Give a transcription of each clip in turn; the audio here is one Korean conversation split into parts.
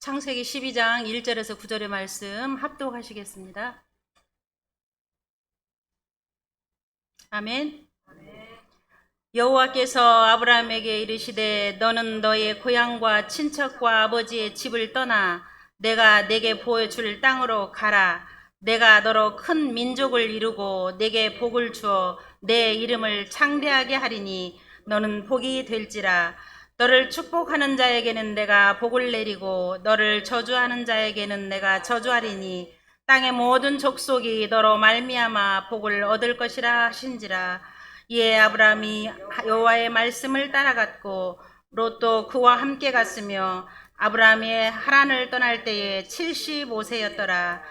창세기 12장 1절에서 9절의 말씀 합독하시겠습니다. 아멘. 여호와께서 아브라함에게 이르시되 너는 너의 고향과 친척과 아버지의 집을 떠나 내가 내게 보여줄 땅으로 가라. 내가 너로 큰 민족을 이루고 내게 복을 주어 내 이름을 창대하게 하리니 너는 복이 될지라. 너를 축복하는 자에게는 내가 복을 내리고 너를 저주하는 자에게는 내가 저주하리니 땅의 모든 족속이 너로 말미암아 복을 얻을 것이라 하신지라. 이에 아브라함이 여호와의 말씀을 따라갔고 롯도 그와 함께 갔으며 아브라함이 하란을 떠날 때에 75세였더라.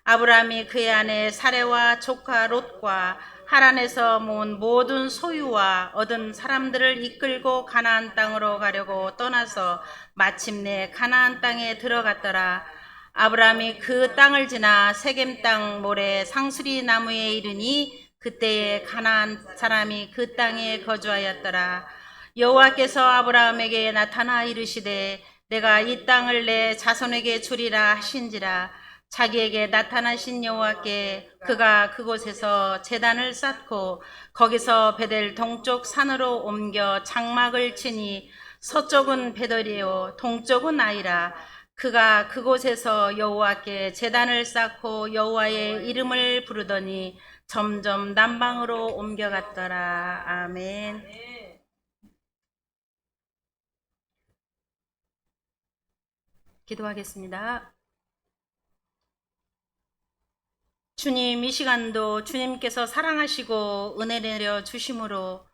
아브라함이 그의 아내 사레와 조카 롯과 하란에서 모은 모든 소유와 얻은 사람들을 이끌고 가나안 땅으로 가려고 떠나서 마침내 가나안 땅에 들어갔더라. 아브라함이 그 땅을 지나 세겜 땅 모래 상수리 나무에 이르니 그때에 가나안 사람이 그 땅에 거주하였더라. 여호와께서 아브라함에게 나타나 이르시되 내가 이 땅을 내 자손에게 주리라 하신지라. 자기에게 나타나신 여호와께 그가 그곳에서 제단을 쌓고 거기서 베델 동쪽 산으로 옮겨 장막을 치니 서쪽은 베델이요 동쪽은 아이라. 그가 그곳에서 여호와께 제단을 쌓고 여호와의 이름을 부르더니 점점 남방으로 옮겨갔더라. 아멘. 기도하겠습니다. 주님, 이 시간도 주님께서 사랑하시고 은혜 내려 주심으로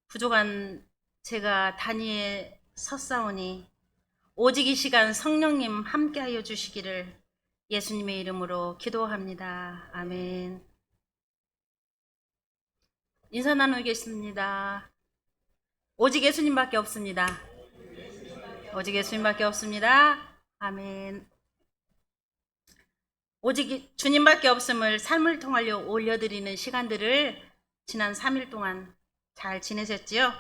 부족한 제가 단위에 섰사오니 오직 이 시간 성령님 함께하여 주시기를 예수님의 이름으로 기도합니다. 아멘. 인사 나누겠습니다. 오직 예수님밖에 없습니다. 오직 예수님밖에 없습니다. 아멘. 오직 주님밖에 없음을 삶을 통하여 올려드리는 시간들을 지난 3일 동안 잘 지내셨지요?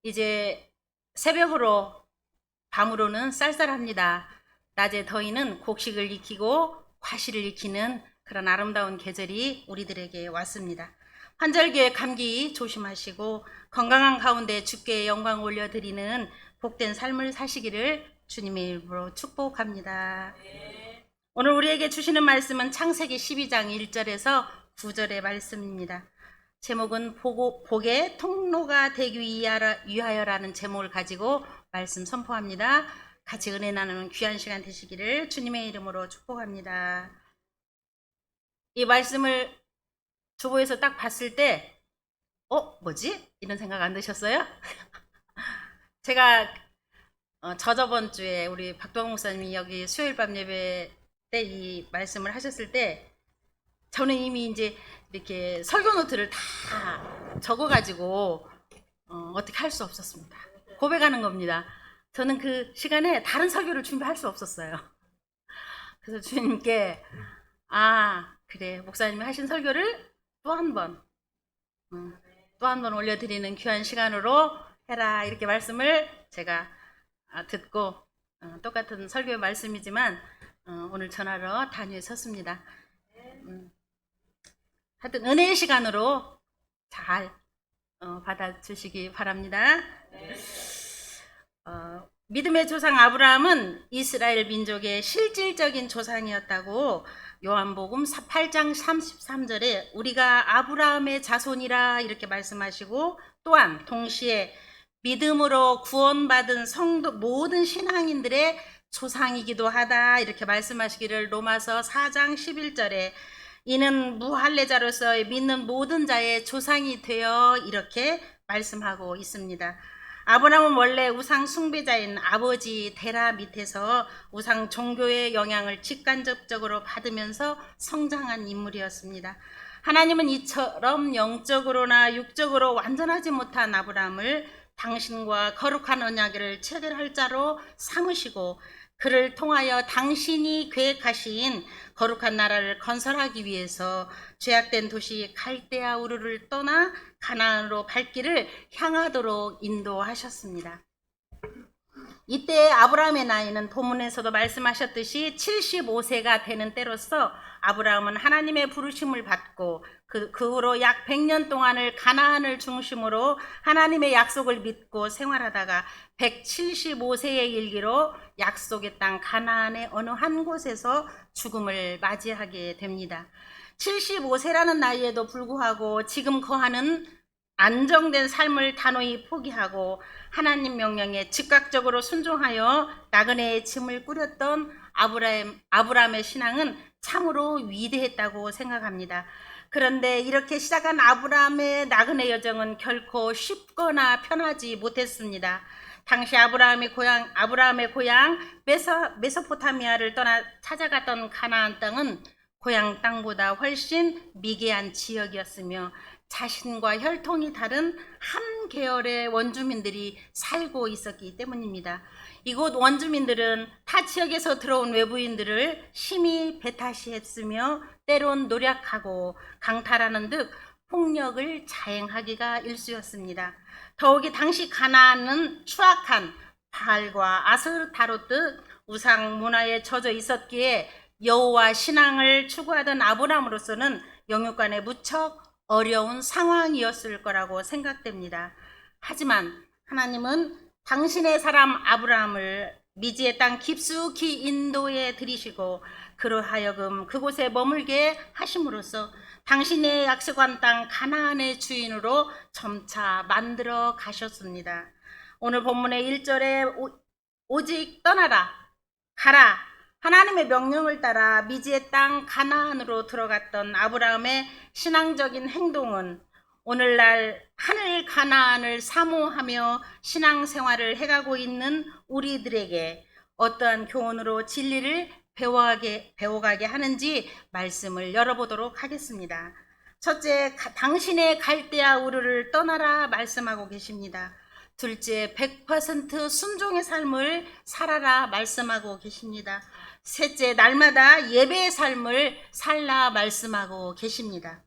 이제 새벽으로 밤으로는 쌀쌀합니다. 낮에 더위는 곡식을 익히고 과실을 익히는 그런 아름다운 계절이 우리들에게 왔습니다. 환절기에 감기 조심하시고 건강한 가운데 주께 영광 올려드리는 복된 삶을 사시기를 주님의 이름으로 축복합니다. 오늘 우리에게 주시는 말씀은 창세기 12장 1절에서 9절의 말씀입니다. 제목은 복의 통로가 되기 위하여라는 제목을 가지고 말씀 선포합니다. 같이 은혜 나누는 귀한 시간 되시기를 주님의 이름으로 축복합니다. 이 말씀을 주보에서 딱 봤을 때 뭐지? 이런 생각 안 드셨어요? 제가 저저번 주에 우리 박동원 목사님이 여기 수요일 밤 예배 때 이 말씀을 하셨을 때 저는 이미 이제 이렇게 설교 노트를 다 적어가지고 어떻게 할 수 없었습니다. 고백하는 겁니다. 저는 그 시간에 다른 설교를 준비할 수 없었어요. 그래서 주님께 그래 목사님이 하신 설교를 또 한 번 올려드리는 귀한 시간으로 해라 이렇게 말씀을 제가 듣고 똑같은 설교의 말씀이지만 오늘 전하러 단위에 섰습니다. 하여튼 은혜의 시간으로 잘 받아주시기 바랍니다. 믿음의 조상 아브라함은 이스라엘 민족의 실질적인 조상이었다고 요한복음 8장 33절에 우리가 아브라함의 자손이라 이렇게 말씀하시고 또한 동시에 믿음으로 구원받은 성도 모든 신앙인들의 조상이기도 하다 이렇게 말씀하시기를 로마서 4장 11절에 이는 무할례자로서 믿는 모든 자의 조상이 되어 이렇게 말씀하고 있습니다. 아브라함은 원래 우상 숭배자인 아버지 데라 밑에서 우상 종교의 영향을 직간접적으로 받으면서 성장한 인물이었습니다. 하나님은 이처럼 영적으로나 육적으로 완전하지 못한 아브라함을 당신과 거룩한 언약을 체결할 자로 삼으시고 그를 통하여 당신이 계획하신 거룩한 나라를 건설하기 위해서 죄악된 도시 갈대아 우르를 떠나 가나안으로 발길을 향하도록 인도하셨습니다. 이때 아브라함의 나이는 본문에서도 말씀하셨듯이 75세가 되는 때로서 아브라함은 하나님의 부르심을 받고 그 후로 약 100년 동안을 가나안을 중심으로 하나님의 약속을 믿고 생활하다가 175세의 일기로 약속의 땅 가나안의 어느 한 곳에서 죽음을 맞이하게 됩니다. 75세라는 나이에도 불구하고 지금 거하는 안정된 삶을 단호히 포기하고 하나님 명령에 즉각적으로 순종하여 나그네의 짐을 꾸렸던 아브라함의 신앙은 참으로 위대했다고 생각합니다. 그런데 이렇게 시작한 아브라함의 나그네 여정은 결코 쉽거나 편하지 못했습니다. 당시 아브라함의 고향 메소포타미아를 떠나 찾아갔던 가나안 땅은 고향 땅보다 훨씬 미개한 지역이었으며 자신과 혈통이 다른 한 계열의 원주민들이 살고 있었기 때문입니다. 이곳 원주민들은 타 지역에서 들어온 외부인들을 심히 배타시했으며 때론 노력하고 강탈하는 듯 폭력을 자행하기가 일쑤였습니다. 더욱이 당시 가나안은 추악한 바알과 아스타롯 우상 문화에 젖어 있었기에 여호와 신앙을 추구하던 아브라함으로서는 영육간에 무척 어려운 상황이었을 거라고 생각됩니다. 하지만 하나님은 당신의 사람 아브라함을 미지의 땅 깊숙이 인도해 들이시고 그로 하여금 그곳에 머물게 하심으로써 당신의 약속한 땅 가나안의 주인으로 점차 만들어 가셨습니다. 오늘 본문의 1절에 오직 떠나라 가라 하나님의 명령을 따라 미지의 땅 가나안으로 들어갔던 아브라함의 신앙적인 행동은 오늘날 하늘 가나안을 사모하며 신앙생활을 해가고 있는 우리들에게 어떠한 교훈으로 진리를 배워가게 하는지 말씀을 열어보도록 하겠습니다. 첫째, 당신의 갈대아 우르를 떠나라 말씀하고 계십니다. 둘째, 100% 순종의 삶을 살아라 말씀하고 계십니다. 셋째, 날마다 예배의 삶을 살라 말씀하고 계십니다.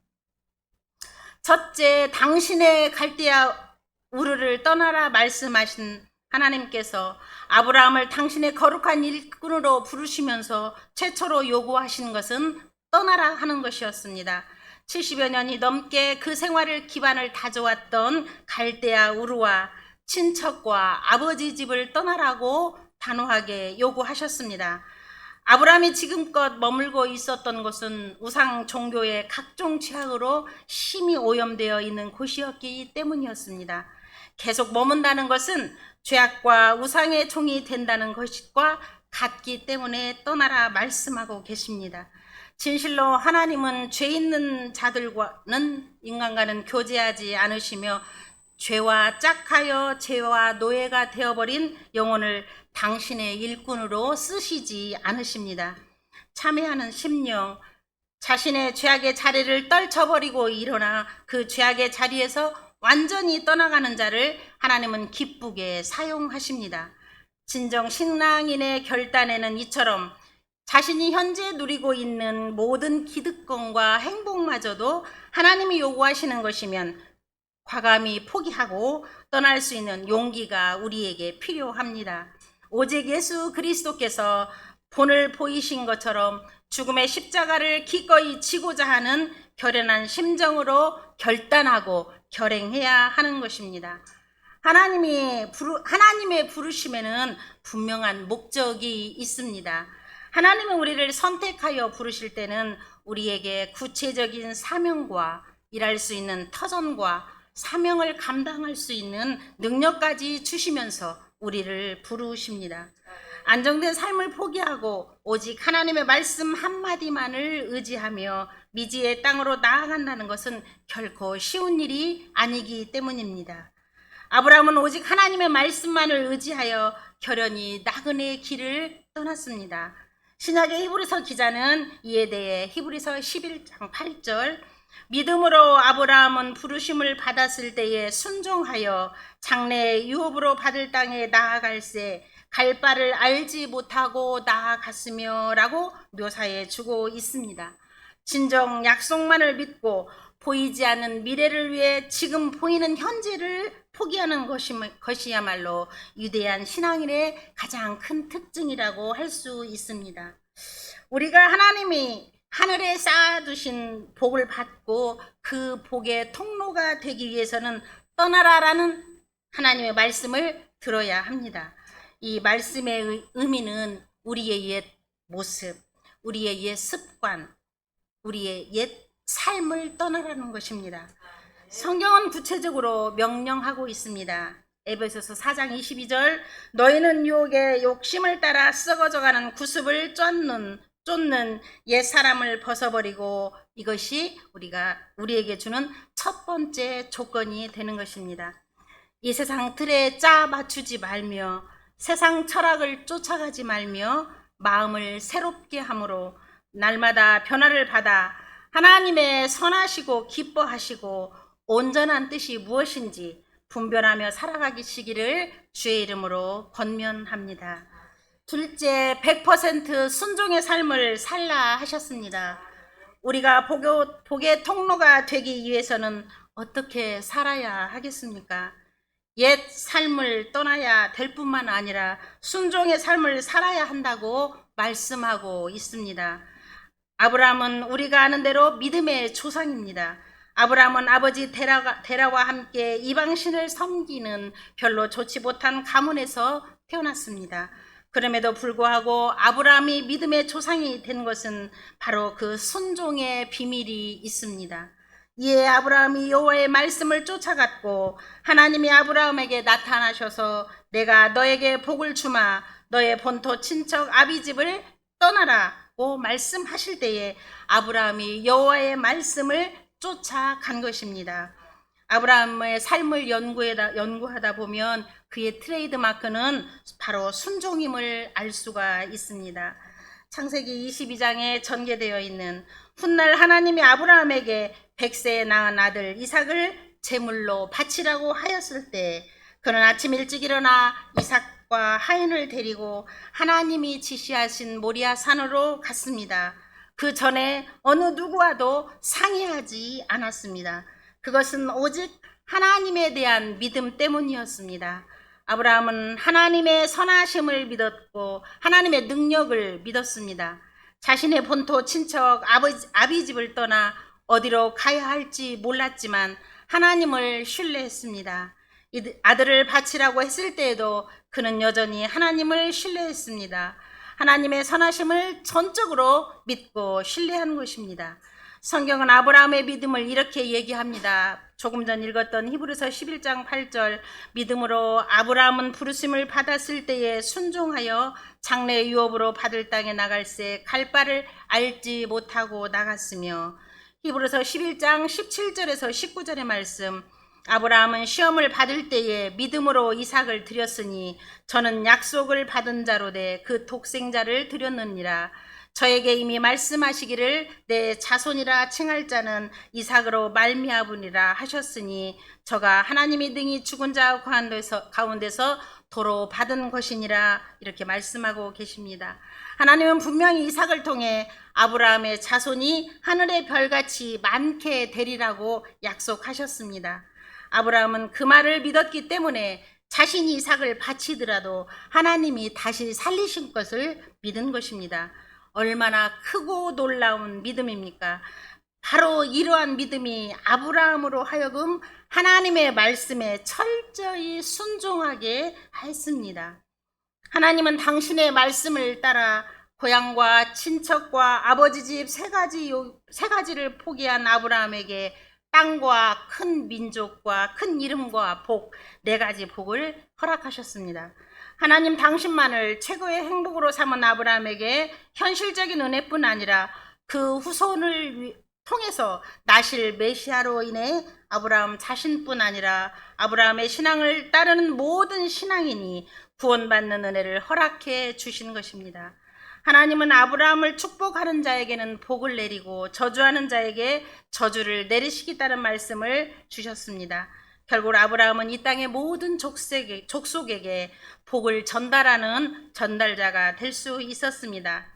첫째, 당신의 갈대아 우르를 떠나라 말씀하신 하나님께서 아브라함을 당신의 거룩한 일꾼으로 부르시면서 최초로 요구하신 것은 떠나라 하는 것이었습니다. 70여 년이 넘게 그 생활을 기반을 다져왔던 갈대아 우르와 친척과 아버지 집을 떠나라고 단호하게 요구하셨습니다. 아브라함이 지금껏 머물고 있었던 곳은 우상 종교의 각종 죄악으로 심히 오염되어 있는 곳이었기 때문이었습니다. 계속 머문다는 것은 죄악과 우상의 종이 된다는 것과 같기 때문에 떠나라 말씀하고 계십니다. 진실로 하나님은 죄 있는 자들과는 인간과는 교제하지 않으시며 죄와 짝하여 죄와 노예가 되어버린 영혼을 당신의 일꾼으로 쓰시지 않으십니다. 참회하는 심령, 자신의 죄악의 자리를 떨쳐버리고 일어나 그 죄악의 자리에서 완전히 떠나가는 자를 하나님은 기쁘게 사용하십니다. 진정 신앙인의 결단에는 이처럼 자신이 현재 누리고 있는 모든 기득권과 행복마저도 하나님이 요구하시는 것이면 과감히 포기하고 떠날 수 있는 용기가 우리에게 필요합니다. 오직 예수 그리스도께서 본을 보이신 것처럼 죽음의 십자가를 기꺼이 지고자 하는 결연한 심정으로 결단하고 결행해야 하는 것입니다. 하나님의 부르심에는 분명한 목적이 있습니다. 하나님은 우리를 선택하여 부르실 때는 우리에게 구체적인 사명과 일할 수 있는 터전과 사명을 감당할 수 있는 능력까지 주시면서 우리를 부르십니다. 안정된 삶을 포기하고 오직 하나님의 말씀 한마디만을 의지하며 미지의 땅으로 나아간다는 것은 결코 쉬운 일이 아니기 때문입니다. 아브라함은 오직 하나님의 말씀만을 의지하여 결연히 나그네의 길을 떠났습니다. 신약의 히브리서 기자는 이에 대해 히브리서 11장 8절 믿음으로 아브라함은 부르심을 받았을 때에 순종하여 장래의 유업으로 받을 땅에 나아갈새 갈 바를 알지 못하고 나아갔으며 라고 묘사해 주고 있습니다. 진정 약속만을 믿고 보이지 않는 미래를 위해 지금 보이는 현재를 포기하는 것이야말로 위대한 신앙인의 가장 큰 특징이라고 할 수 있습니다. 우리가 하나님이 하늘에 쌓아두신 복을 받고 그 복의 통로가 되기 위해서는 떠나라라는 하나님의 말씀을 들어야 합니다. 이 말씀의 의미는 우리의 옛 모습, 우리의 옛 습관, 우리의 옛 삶을 떠나라는 것입니다. 성경은 구체적으로 명령하고 있습니다. 에베소서 4장 22절, 너희는 유혹의 욕심을 따라 썩어져가는 구습을 쫓는 옛 사람을 벗어버리고, 이것이 우리에게 주는 첫 번째 조건이 되는 것입니다. 이 세상 틀에 짜 맞추지 말며 세상 철학을 쫓아가지 말며 마음을 새롭게 함으로 날마다 변화를 받아 하나님의 선하시고 기뻐하시고 온전한 뜻이 무엇인지 분별하며 살아가시기를 주의 이름으로 권면합니다. 둘째, 100% 순종의 삶을 살라 하셨습니다. 우리가 복의 통로가 되기 위해서는 어떻게 살아야 하겠습니까? 옛 삶을 떠나야 될 뿐만 아니라 순종의 삶을 살아야 한다고 말씀하고 있습니다. 아브라함은 우리가 아는 대로 믿음의 조상입니다. 아브라함은 아버지 데라와 함께 이방신을 섬기는 별로 좋지 못한 가문에서 태어났습니다. 그럼에도 불구하고 아브라함이 믿음의 조상이 된 것은 바로 그 순종의 비밀이 있습니다. 이에 아브라함이 여호와의 말씀을 쫓아갔고 하나님이 아브라함에게 나타나셔서 내가 너에게 복을 주마 너의 본토 친척 아비집을 떠나라고 말씀하실 때에 아브라함이 여호와의 말씀을 쫓아간 것입니다. 아브라함의 삶을 연구하다 보면 그의 트레이드 마크는 바로 순종임을 알 수가 있습니다. 창세기 22장에 전개되어 있는 훗날 하나님이 아브라함에게 100세에 낳은 아들 이삭을 제물로 바치라고 하였을 때 그는 아침 일찍 일어나 이삭과 하인을 데리고 하나님이 지시하신 모리아 산으로 갔습니다. 그 전에 어느 누구와도 상의하지 않았습니다. 그것은 오직 하나님에 대한 믿음 때문이었습니다. 아브라함은 하나님의 선하심을 믿었고 하나님의 능력을 믿었습니다. 자신의 본토 친척 아비집을 떠나 어디로 가야 할지 몰랐지만 하나님을 신뢰했습니다. 아들을 바치라고 했을 때에도 그는 여전히 하나님을 신뢰했습니다. 하나님의 선하심을 전적으로 믿고 신뢰한 것입니다. 성경은 아브라함의 믿음을 이렇게 얘기합니다. 조금 전 읽었던 히브리서 11장 8절, 믿음으로 아브라함은 부르심을 받았을 때에 순종하여 장래 유업으로 받을 땅에 나갈새 갈 바를 알지 못하고 나갔으며, 히브리서 11장 17절에서 19절의 말씀, 아브라함은 시험을 받을 때에 믿음으로 이삭을 드렸으니 저는 약속을 받은 자로 돼 그 독생자를 드렸느니라. 저에게 이미 말씀하시기를 내 자손이라 칭할 자는 이삭으로 말미암으리라 하셨으니 저가 하나님이 능히 죽은 자 가운데서 도로 받은 것이니라. 이렇게 말씀하고 계십니다. 하나님은 분명히 이삭을 통해 아브라함의 자손이 하늘의 별같이 많게 되리라고 약속하셨습니다. 아브라함은 그 말을 믿었기 때문에 자신이 이삭을 바치더라도 하나님이 다시 살리신 것을 믿은 것입니다. 얼마나 크고 놀라운 믿음입니까? 바로 이러한 믿음이 아브라함으로 하여금 하나님의 말씀에 철저히 순종하게 했습니다. 하나님은 당신의 말씀을 따라 고향과 친척과 아버지 집 세 가지를 포기한 아브라함에게 땅과 큰 민족과 큰 이름과 복, 4가지 복을 허락하셨습니다. 하나님 당신만을 최고의 행복으로 삼은 아브라함에게 현실적인 은혜뿐 아니라 그 후손을 통해서 나실 메시아로 인해 아브라함 자신뿐 아니라 아브라함의 신앙을 따르는 모든 신앙인이 구원받는 은혜를 허락해 주신 것입니다. 하나님은 아브라함을 축복하는 자에게는 복을 내리고 저주하는 자에게 저주를 내리시겠다는 말씀을 주셨습니다. 결국 아브라함은 이 땅의 모든 족속에게 복을 전달하는 전달자가 될 수 있었습니다.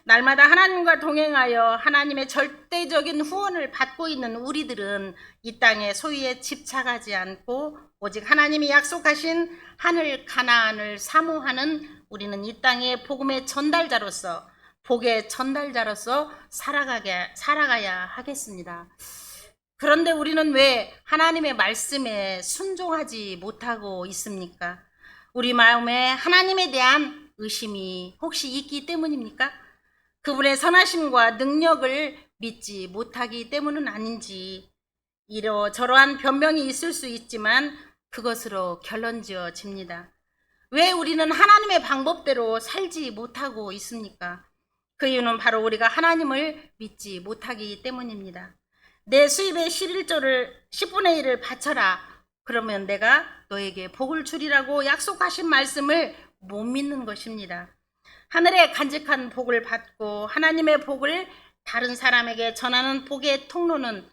날마다 하나님과 동행하여 하나님의 절대적인 후원을 받고 있는 우리들은 이 땅의 소유에 집착하지 않고 오직 하나님이 약속하신 하늘 가나안을 사모하는 우리는 이 땅의 복음의 전달자로서 복의 전달자로서 살아가야 하겠습니다. 그런데 우리는 왜 하나님의 말씀에 순종하지 못하고 있습니까? 우리 마음에 하나님에 대한 의심이 혹시 있기 때문입니까? 그분의 선하심과 능력을 믿지 못하기 때문은 아닌지 이러저러한 변명이 있을 수 있지만 그것으로 결론지어집니다. 왜 우리는 하나님의 방법대로 살지 못하고 있습니까? 그 이유는 바로 우리가 하나님을 믿지 못하기 때문입니다. 내 수입의 11조를 10분의 1을 바쳐라. 그러면 내가 너에게 복을 주리라고 약속하신 말씀을 못 믿는 것입니다. 하늘의 간직한 복을 받고 하나님의 복을 다른 사람에게 전하는 복의 통로는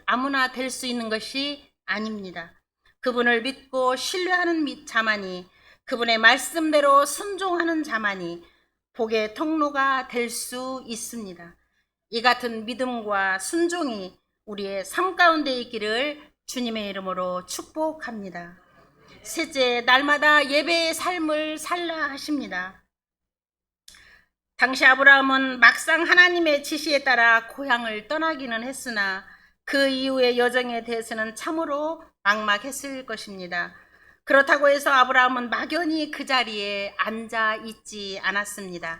아무나 될 수 있는 것이 아닙니다. 그분을 믿고 신뢰하는 자만이, 그분의 말씀대로 순종하는 자만이 복의 통로가 될 수 있습니다. 이 같은 믿음과 순종이 우리의 삶 가운데 있기를 주님의 이름으로 축복합니다. 셋째, 날마다 예배의 삶을 살라 하십니다. 당시 아브라함은 막상 하나님의 지시에 따라 고향을 떠나기는 했으나 그 이후의 여정에 대해서는 참으로 막막했을 것입니다. 그렇다고 해서 아브라함은 막연히 그 자리에 앉아 있지 않았습니다.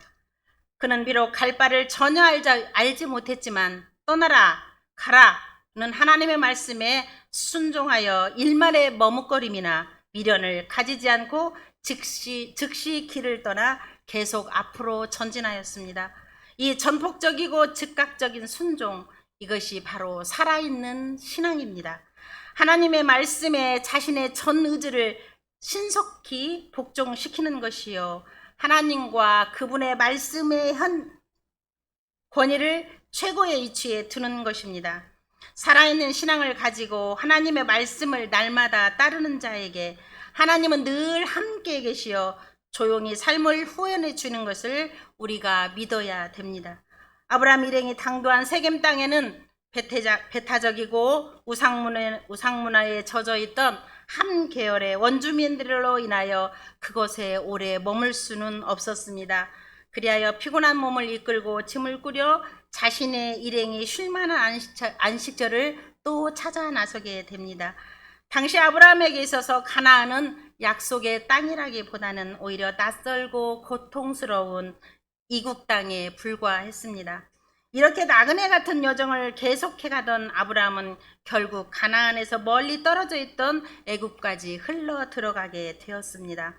그는 비록 갈 바를 전혀 알지 못했지만 떠나라, 가라는 하나님의 말씀에 순종하여 일말의 머뭇거림이나 미련을 가지지 않고 즉시 길을 떠나 계속 앞으로 전진하였습니다. 이 전폭적이고 즉각적인 순종, 이것이 바로 살아있는 신앙입니다. 하나님의 말씀에 자신의 전 의지를 신속히 복종시키는 것이요, 하나님과 그분의 말씀의 권위를 최고의 위치에 두는 것입니다. 살아있는 신앙을 가지고 하나님의 말씀을 날마다 따르는 자에게 하나님은 늘 함께 계시어 조용히 삶을 후원해 주는 것을 우리가 믿어야 됩니다. 아브라함 일행이 당도한 세겜 땅에는 배타적이고 우상문화에 젖어 있던 한 계열의 원주민들로 인하여 그곳에 오래 머물 수는 없었습니다. 그리하여 피곤한 몸을 이끌고 짐을 꾸려 자신의 일행이 쉴만한 안식처를 또 찾아 나서게 됩니다. 당시 아브라함에게 있어서 가나안은 약속의 땅이라기보다는 오히려 낯설고 고통스러운 이국 땅에 불과했습니다. 이렇게 나그네 같은 여정을 계속해가던 아브라함은 결국 가나안에서 멀리 떨어져 있던 애굽까지 흘러 들어가게 되었습니다.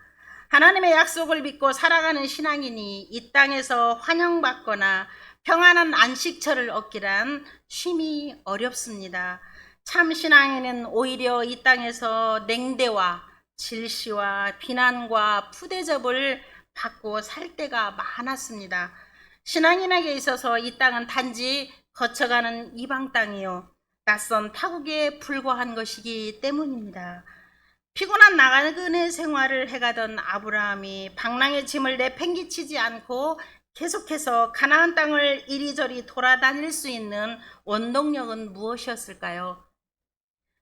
하나님의 약속을 믿고 살아가는 신앙인이 이 땅에서 환영받거나 평안한 안식처를 얻기란 심히 어렵습니다. 참 신앙인은 오히려 이 땅에서 냉대와 질시와 비난과 푸대접을 받고 살 때가 많았습니다. 신앙인에게 있어서 이 땅은 단지 거쳐가는 이방 땅이요, 낯선 타국에 불과한 것이기 때문입니다. 피곤한 나그네 생활을 해가던 아브라함이 방랑의 짐을 내팽개치지 않고 계속해서 가나안 땅을 이리저리 돌아다닐 수 있는 원동력은 무엇이었을까요?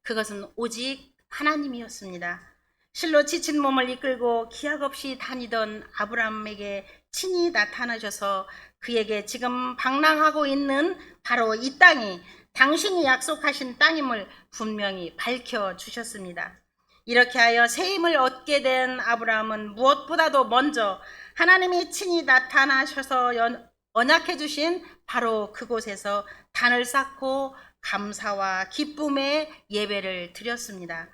그것은 오직 하나님이었습니다. 실로 지친 몸을 이끌고 기약 없이 다니던 아브라함에게 친히 나타나셔서 그에게 지금 방랑하고 있는 바로 이 땅이 당신이 약속하신 땅임을 분명히 밝혀주셨습니다. 이렇게 하여 새 힘을 얻게 된 아브라함은 무엇보다도 먼저 하나님이 친히 나타나셔서 언약해 주신 바로 그곳에서 단을 쌓고 감사와 기쁨의 예배를 드렸습니다.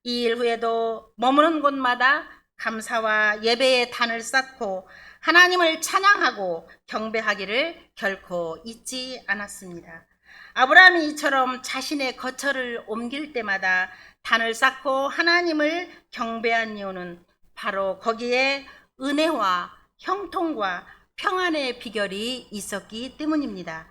이 일 후에도 머무는 곳마다 감사와 예배의 단을 쌓고 하나님을 찬양하고 경배하기를 결코 잊지 않았습니다. 아브라함이 이처럼 자신의 거처를 옮길 때마다 단을 쌓고 하나님을 경배한 이유는 바로 거기에 은혜와 형통과 평안의 비결이 있었기 때문입니다.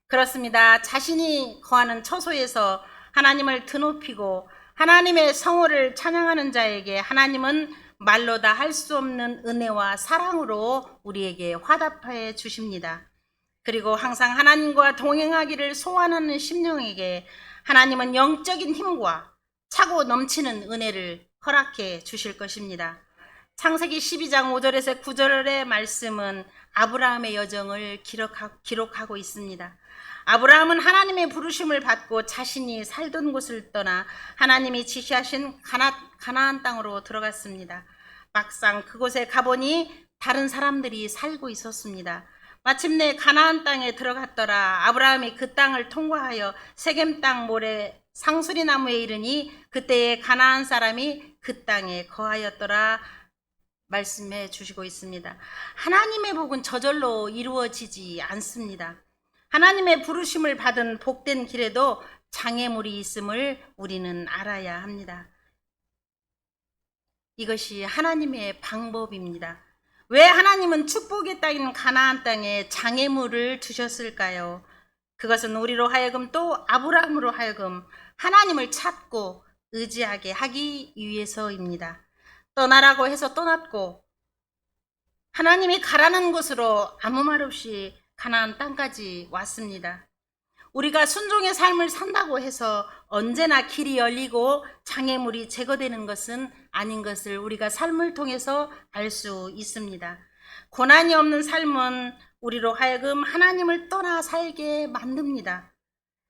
그렇습니다. 자신이 거하는 처소에서 하나님을 드높이고 하나님의 성호를 찬양하는 자에게 하나님은 말로 다 할 수 없는 은혜와 사랑으로 우리에게 화답해 주십니다. 그리고 항상 하나님과 동행하기를 소원하는 심령에게 하나님은 영적인 힘과 차고 넘치는 은혜를 허락해 주실 것입니다. 창세기 12장 5절에서 9절의 말씀은 아브라함의 여정을 기록하고 있습니다. 아브라함은 하나님의 부르심을 받고 자신이 살던 곳을 떠나 하나님이 지시하신 가나안 땅으로 들어갔습니다. 막상 그곳에 가보니 다른 사람들이 살고 있었습니다. 마침내 가나안 땅에 들어갔더라. 아브라함이 그 땅을 통과하여 세겜 땅 모래 상수리 나무에 이르니 그때에 가나안 사람이 그 땅에 거하였더라 말씀해 주시고 있습니다. 하나님의 복은 저절로 이루어지지 않습니다. 하나님의 부르심을 받은 복된 길에도 장애물이 있음을 우리는 알아야 합니다. 이것이 하나님의 방법입니다. 왜 하나님은 축복의 땅인 가나안 땅에 장애물을 두셨을까요? 그것은 우리로 하여금 또 아브라함으로 하여금 하나님을 찾고 의지하게 하기 위해서입니다. 떠나라고 해서 떠났고 하나님이 가라는 곳으로 아무 말 없이 가나안 땅까지 왔습니다. 우리가 순종의 삶을 산다고 해서 언제나 길이 열리고 장애물이 제거되는 것은 아닌 것을 우리가 삶을 통해서 알 수 있습니다. 고난이 없는 삶은 우리로 하여금 하나님을 떠나 살게 만듭니다.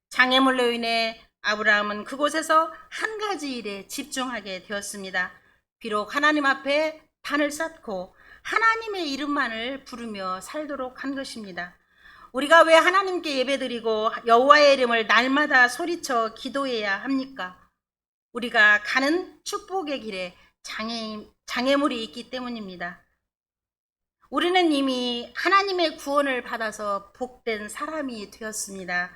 장애물로 인해 아브라함은 그곳에서 한 가지 일에 집중하게 되었습니다. 비록 하나님 앞에 단을 쌓고 하나님의 이름만을 부르며 살도록 한 것입니다. 우리가 왜 하나님께 예배드리고 여호와의 이름을 날마다 소리쳐 기도해야 합니까? 우리가 가는 축복의 길에 장애물이 있기 때문입니다. 우리는 이미 하나님의 구원을 받아서 복된 사람이 되었습니다.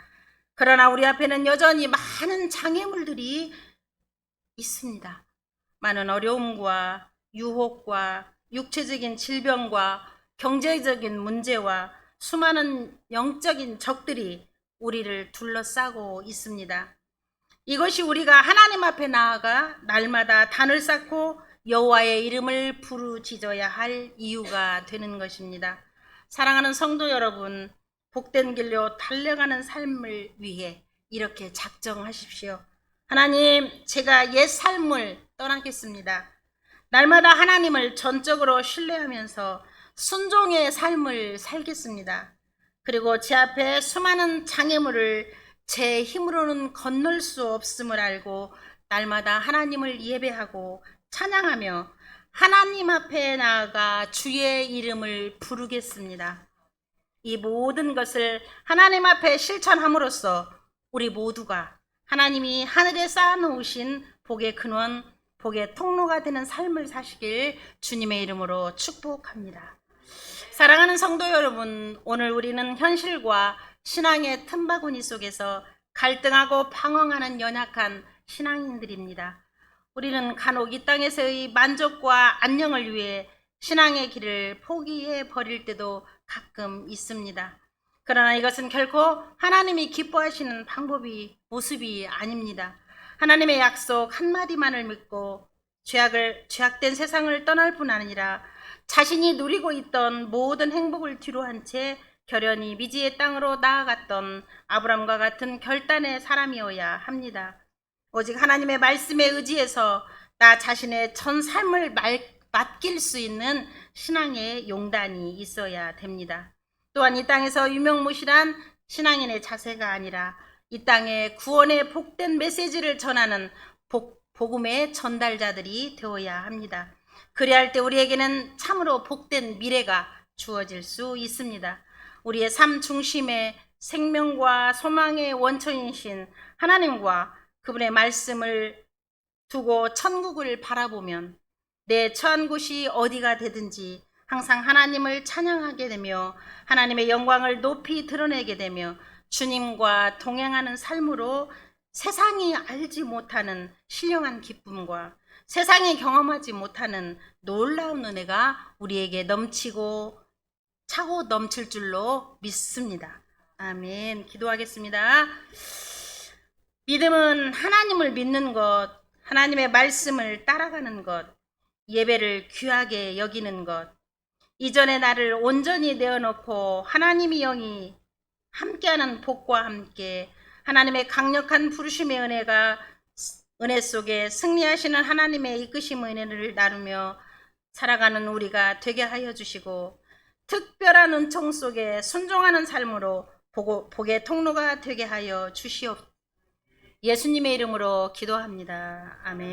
그러나 우리 앞에는 여전히 많은 장애물들이 있습니다. 많은 어려움과 유혹과 육체적인 질병과 경제적인 문제와 수많은 영적인 적들이 우리를 둘러싸고 있습니다. 이것이 우리가 하나님 앞에 나아가 날마다 단을 쌓고 여호와의 이름을 부르짖어야 할 이유가 되는 것입니다. 사랑하는 성도 여러분, 복된 길로 달려가는 삶을 위해 이렇게 작정하십시오. 하나님, 제가 옛 삶을 떠나겠습니다. 날마다 하나님을 전적으로 신뢰하면서 순종의 삶을 살겠습니다. 그리고 제 앞에 수많은 장애물을 제 힘으로는 건널 수 없음을 알고 날마다 하나님을 예배하고 찬양하며 하나님 앞에 나아가 주의 이름을 부르겠습니다. 이 모든 것을 하나님 앞에 실천함으로써 우리 모두가 하나님이 하늘에 쌓아놓으신 복의 근원, 복의 통로가 되는 삶을 사시길 주님의 이름으로 축복합니다. 사랑하는 성도 여러분, 오늘 우리는 현실과 신앙의 틈바구니 속에서 갈등하고 방황하는 연약한 신앙인들입니다. 우리는 간혹 이 땅에서의 만족과 안녕을 위해 신앙의 길을 포기해 버릴 때도 가끔 있습니다. 그러나 이것은 결코 하나님이 기뻐하시는 모습이 아닙니다. 하나님의 약속 한마디만을 믿고 죄악된 세상을 떠날 뿐 아니라 자신이 누리고 있던 모든 행복을 뒤로한 채 결연히 미지의 땅으로 나아갔던 아브람과 같은 결단의 사람이어야 합니다. 오직 하나님의 말씀에 의지해서 나 자신의 전 삶을 맡길 수 있는 신앙의 용단이 있어야 됩니다. 또한 이 땅에서 유명무실한 신앙인의 자세가 아니라 이 땅에 구원의 복된 메시지를 전하는 복음의 전달자들이 되어야 합니다. 그리할 때 우리에게는 참으로 복된 미래가 주어질 수 있습니다. 우리의 삶 중심에 생명과 소망의 원천이신 하나님과 그분의 말씀을 두고 천국을 바라보면 내 처한 곳이 어디가 되든지 항상 하나님을 찬양하게 되며 하나님의 영광을 높이 드러내게 되며 주님과 동행하는 삶으로 세상이 알지 못하는 신령한 기쁨과 세상이 경험하지 못하는 놀라운 은혜가 우리에게 넘치고 차고 넘칠 줄로 믿습니다. 아멘. 기도하겠습니다. 믿음은 하나님을 믿는 것, 하나님의 말씀을 따라가는 것, 예배를 귀하게 여기는 것, 이전에 나를 온전히 내어놓고 하나님의 영이 함께하는 복과 함께 하나님의 강력한 부르심의 은혜 속에 승리하시는 하나님의 이끄심의 은혜를 나누며 살아가는 우리가 되게 하여 주시고, 특별한 은총 속에 순종하는 삶으로 복의 통로가 되게 하여 주시옵소서. 예수님의 이름으로 기도합니다. 아멘.